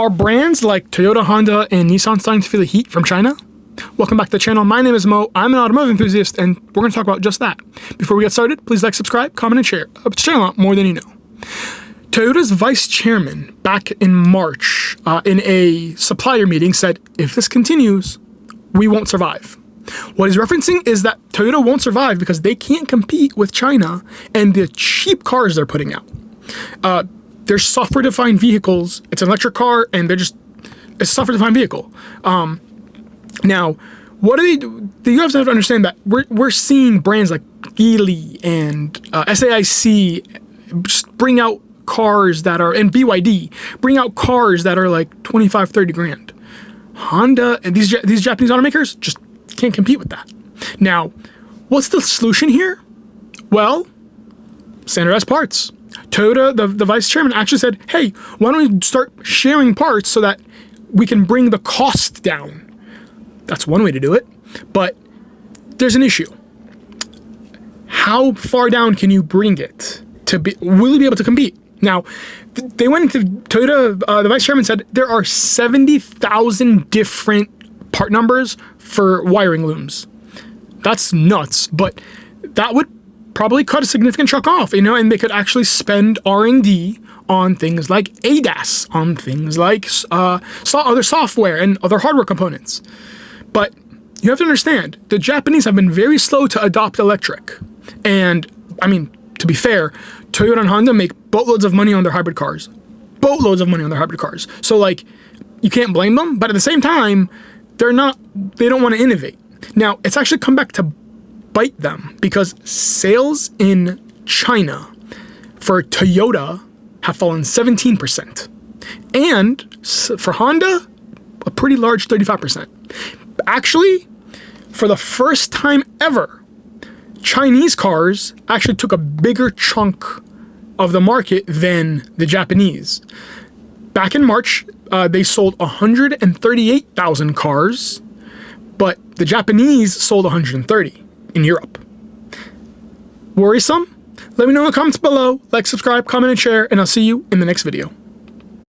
Are brands like Toyota, Honda, and Nissan starting to feel the heat from China? Welcome back to the channel. My name is Mo. I'm an automotive enthusiast, and we're going to talk about just that. Before we get started, please like, subscribe, comment, and share. Helps the channel out more than you know. Toyota's vice chairman back in March in a supplier meeting said, if this continues, we won't survive. What he's referencing is that Toyota won't survive because they can't compete with China and the cheap cars they're putting out. They're software-defined vehicles. It's an electric car, and it's a software-defined vehicle. Now, what do they do? You have to understand that we're seeing brands like Geely and SAIC just bring out cars that are, and BYD bring out cars that are like 25, 30 grand. Honda and these Japanese automakers just can't compete with that. Now, what's the solution here? Well, standardized parts. Toyota, the vice chairman, actually said, hey, why don't we start sharing parts so that we can bring the cost down? That's one way to do it, but there's an issue. How far down can you bring it will you be able to compete? Now, they went into Toyota, the vice chairman said there are 70,000 different part numbers for wiring looms. That's nuts, but that would probably cut a significant chunk off, and they could actually spend R&D on things like ADAS, on things like other software and other hardware components. But you have to understand, the Japanese have been very slow to adopt electric. And, I mean, to be fair, Toyota and Honda make boatloads of money on their hybrid cars. Boatloads of money on their hybrid cars. So, you can't blame them, but at the same time, they don't want to innovate. Now, it's actually come back to bite them because sales in China for Toyota have fallen 17%. And for Honda, a pretty large 35%. Actually, for the first time ever, Chinese cars actually took a bigger chunk of the market than the Japanese. Back in March, they sold 138,000 cars, but the Japanese sold 130 in Europe. Worrisome? Let me know in the comments below. Like, subscribe, comment, and share, and I'll see you in the next video.